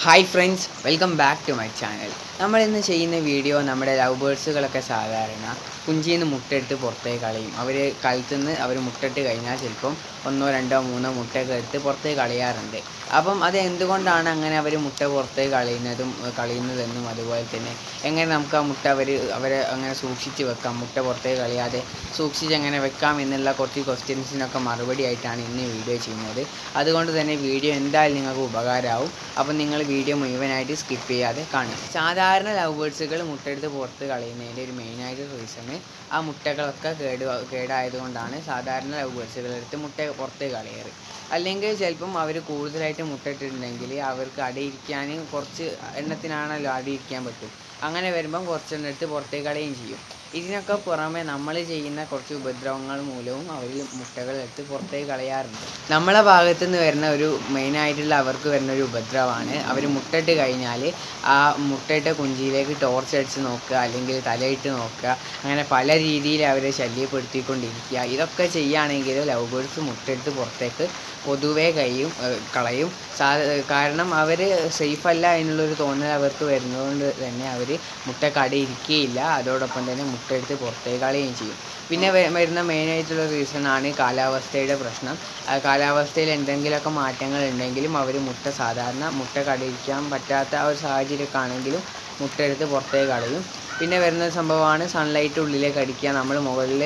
Hi friends, welcome back to my channel. നമ്മളിന്ന് ചെയ്യുന്ന video നമ്മുടെ ലവ് ബേർഡ്സുകളൊക്കെ സാധാരണ കുഞ്ചിയിൽ നിന്ന് മുട്ടയെടുത്ത് പുറത്തേക്ക് കളയും. അവർ കഴുത്തുനിന്ന് അവർ മുട്ടയിട്ട് കഴിഞ്ഞാൽ ചിലപ്പം 1, 2, 3 മുട്ടയൊക്കെ എടുത്ത് പുറത്തേക്ക് കളയാറുണ്ട്. അപ്പം അത് എന്തുകൊണ്ടാണ് അങ്ങനെ അവർ മുട്ട പുറത്തേക്ക് കളയുന്നതെന്നും അതുപോലെ തന്നെ എങ്ങനെ നമുക്ക് ആ മുട്ട അവരെ അങ്ങനെ സൂക്ഷിച്ച് വെക്കാം, മുട്ട പുറത്തേക്ക് കളയാതെ സൂക്ഷിച്ച് എങ്ങനെ വെക്കാം എന്നുള്ള കുറച്ച് ക്വസ്റ്റ്യൻസിനൊക്കെ മറുപടി ആയിട്ടാണ് ഇന്ന് വീഡിയോ ചെയ്യുന്നത്. അതുകൊണ്ട് തന്നെ വീഡിയോ എന്തായാലും നിങ്ങൾക്ക് ഉപകാരമാവും. അപ്പം നിങ്ങൾ വീഡിയോ മുഴുവനായിട്ട് സ്കിപ്പ് ചെയ്യാതെ കാണുക. സാധാരണ ലവ് ബേർഡ്സുകൾ മുട്ടയെടുത്ത് പുറത്ത് കളയുന്നതിൻ്റെ ഒരു മെയിനായിട്ട് റീസണ് ആ മുട്ടകളൊക്കെ കേടായതുകൊണ്ടാണ് സാധാരണ ലവ് ബേർഡ്സുകളെടുത്ത് മുട്ട പുറത്ത് കളയാറ്. അല്ലെങ്കിൽ ചിലപ്പം അവർ കൂടുതലായിട്ട് മുട്ടയിട്ടിട്ടുണ്ടെങ്കിൽ അവർക്ക് അടയിരിക്കാൻ കുറച്ച് എണ്ണത്തിനാണല്ലോ അടയിരിക്കാൻ പറ്റും. അങ്ങനെ വരുമ്പം കുറച്ചെണ്ണം എടുത്ത് പുറത്തേക്ക് കളയുകയും ചെയ്യും. ഇതിനൊക്കെ പുറമെ നമ്മൾ ചെയ്യുന്ന കുറച്ച് ഉപദ്രവങ്ങൾ മൂലവും അവർ മുട്ടകളെടുത്ത് പുറത്തേക്ക് കളയാറുണ്ട്. നമ്മളെ ഭാഗത്തു നിന്ന് വരുന്ന ഒരു മെയിനായിട്ടുള്ള അവർക്ക് വരുന്ന ഒരു ഉപദ്രവമാണ് അവർ മുട്ടയിട്ട് കഴിഞ്ഞാൽ ആ മുട്ടയിട്ട കുഞ്ചിയിലേക്ക് ടോർച്ച് അടിച്ച് നോക്കുക, അല്ലെങ്കിൽ തലയിട്ട് നോക്കുക, അങ്ങനെ പല രീതിയിൽ അവരെ ശല്യപ്പെടുത്തിക്കൊണ്ടിരിക്കുക. ഇതൊക്കെ ചെയ്യുകയാണെങ്കിൽ ലവ് ബേർഡ്സ് മുട്ടയെടുത്ത് പുറത്തേക്ക് പൊതുവേ കളയും. കാരണം അവർ സേഫല്ല എന്നുള്ളൊരു തോന്നൽ അവർക്ക് വരുന്നതുകൊണ്ട് തന്നെ അവർ മുട്ടയ്ക്ക് അടയിരിക്കുകയില്ല. അതോടൊപ്പം തന്നെ മുട്ടയെടുത്ത് പുറത്തേക്ക് കളയുകയും ചെയ്യും. പിന്നെ വരുന്ന മെയിനായിട്ടുള്ള റീസണാണ് കാലാവസ്ഥയുടെ പ്രശ്നം. കാലാവസ്ഥയിൽ എന്തെങ്കിലുമൊക്കെ മാറ്റങ്ങൾ ഉണ്ടെങ്കിലും അവർ സാധാരണ മുട്ടയ്ക്ക് അടയിരിക്കാൻ പറ്റാത്ത ആ ഒരു സാഹചര്യമൊക്കെ ആണെങ്കിലും മുട്ടയെടുത്ത് പുറത്തേക്ക് കളയും. പിന്നെ വരുന്ന സംഭവമാണ് സൺലൈറ്റ് ഉള്ളിലേക്ക് അടിക്കുക. നമ്മൾ മുകളിൽ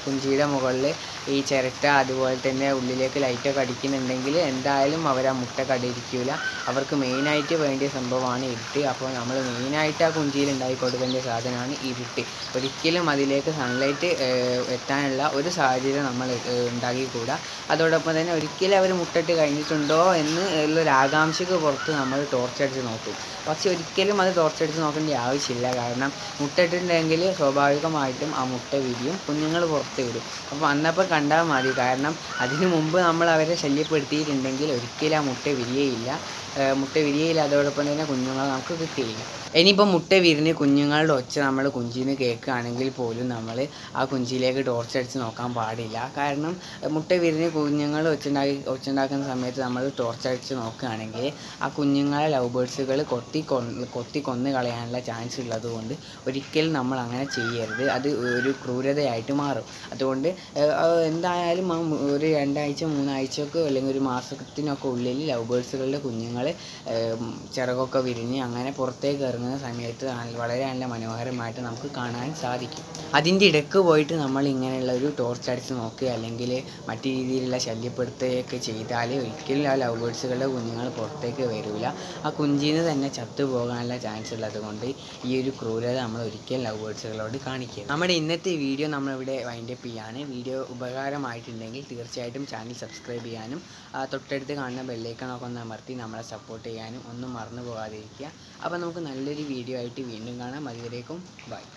കുഞ്ചിയുടെ മുകളിൽ ഈ ചിരട്ട അതുപോലെ തന്നെ ഉള്ളിലേക്ക് ലൈറ്റൊക്കെ അടിക്കുന്നുണ്ടെങ്കിൽ എന്തായാലും അവർ ആ മുട്ടയ്ക്ക് അടയിരിക്കില്ല. അവർക്ക് മെയിനായിട്ട് വേണ്ടിയ സംഭവമാണ് ഇരുട്ട്. അപ്പോൾ നമ്മൾ മെയിനായിട്ട് ആ കുഞ്ചിയിൽ ഉണ്ടാക്കി കൊടുക്കേണ്ട സാധനമാണ് ഇരുട്ട്. ഒരിക്കലും അതിലേക്ക് സൺലൈറ്റ് എത്താനുള്ള ഒരു സാഹചര്യം നമ്മൾ ഉണ്ടാക്കിക്കൂടാ. അതോടൊപ്പം തന്നെ ഒരിക്കലും അവർ മുട്ടയിട്ട് കഴിഞ്ഞിട്ടുണ്ടോ എന്ന് ഉള്ളൊരു ആകാംക്ഷയ്ക്ക് പുറത്ത് നമ്മൾ ടോർച്ചടിച്ച് നോക്കും. പക്ഷെ ഒരിക്കലും അത് ടോർച്ചടിച്ച് നോക്കേണ്ട ആവശ്യമില്ല. കാരണം മുട്ടയിട്ടിട്ടുണ്ടെങ്കിൽ സ്വാഭാവികമായിട്ടും ആ മുട്ട വിരിയും, കുഞ്ഞുങ്ങൾ പുറത്ത് വരും. അപ്പോൾ അന്നപ്പോൾ കണ്ടാൽ മതി. കാരണം അതിനു മുമ്പ് നമ്മൾ അവരെ ശല്യപ്പെടുത്തിയിട്ടുണ്ടെങ്കിൽ ഒരിക്കലും ആ മുട്ട വിരിയയില്ല. അതോടൊപ്പം തന്നെ കുഞ്ഞുങ്ങളെ നമുക്ക് കിട്ടുകയില്ല. ഇനിയിപ്പോൾ മുട്ട വിരിഞ്ഞ് കുഞ്ഞുങ്ങളുടെ ഒച്ച നമ്മൾ കുഞ്ചിന്ന് കേൾക്കുകയാണെങ്കിൽ പോലും നമ്മൾ ആ കുഞ്ചിയിലേക്ക് ടോർച്ചടിച്ച് നോക്കാൻ പാടില്ല. കാരണം മുട്ട വിരിഞ്ഞ് കുഞ്ഞുങ്ങൾ ഒച്ചുണ്ടാക്കുന്ന സമയത്ത് നമ്മൾ ടോർച്ചടിച്ച് നോക്കുകയാണെങ്കിൽ ആ കുഞ്ഞുങ്ങളെ ലവ് ബേർഡ്സുകൾ കൊത്തി കൊന്ന് കളയാനുള്ള ചാൻസ് ഉള്ളതുകൊണ്ട് ഒരിക്കലും നമ്മൾ അങ്ങനെ ചെയ്യരുത്. അത് ഒരു ക്രൂരതയായിട്ട് മാറും. അതുകൊണ്ട് എന്തായാലും ഒരു 2 ആഴ്ച 3 ആഴ്ചയൊക്കെ അല്ലെങ്കിൽ ഒരു മാസത്തിനൊക്കെ ഉള്ളിൽ ലവ് ബേർഡ്സുകളുടെ കുഞ്ഞുങ്ങൾ ചിറകൊക്കെ വിരിഞ്ഞ് അങ്ങനെ പുറത്തേക്ക് ഇറങ്ങുന്ന സമയത്ത് വളരെ നല്ല മനോഹരമായിട്ട് നമുക്ക് കാണാൻ സാധിക്കും. അതിൻ്റെ ഇടയ്ക്ക് പോയിട്ട് നമ്മൾ ഇങ്ങനെയുള്ള ഒരു ടോർച്ച് അടിച്ച് നോക്കുക അല്ലെങ്കിൽ മറ്റു രീതിയിലുള്ള ശല്യപ്പെടുത്തുകയൊക്കെ ചെയ്താൽ ഒരിക്കലും ആ ലവ് ബേർഡ്സുകളുടെ കുഞ്ഞുങ്ങൾ പുറത്തേക്ക് വരില്ല. ആ കുഞ്ചിന്ന് തന്നെ ചത്തുപോകാനുള്ള ചാൻസ് ഉള്ളത് കൊണ്ട് ഈ ഒരു ക്രൂരത നമ്മൾ ഒരിക്കലും ലവ് ബേർഡ്സുകളോട് കാണിക്കുക. നമ്മുടെ ഇന്നത്തെ വീഡിയോ നമ്മളിവിടെ വൈൻഡപ്പ് ചെയ്യാണ്. വീഡിയോ ഉപകാരമായിട്ടുണ്ടെങ്കിൽ തീർച്ചയായിട്ടും ചാനൽ സബ്സ്ക്രൈബ് ചെയ്യാനും തൊട്ടടുത്ത് കാണുന്ന ബെല്ലൈക്കണൊക്കെ ഒന്ന് അമർത്തി നമ്മളെ സപ്പോർട്ട് ചെയ്യാനും ഒന്നും മറന്നു പോകാതിരിക്കുക. അപ്പോൾ നമുക്ക് നല്ലൊരു വീഡിയോ ആയിട്ട് വീണ്ടും കാണാം. അതുവരേക്കും ബൈ.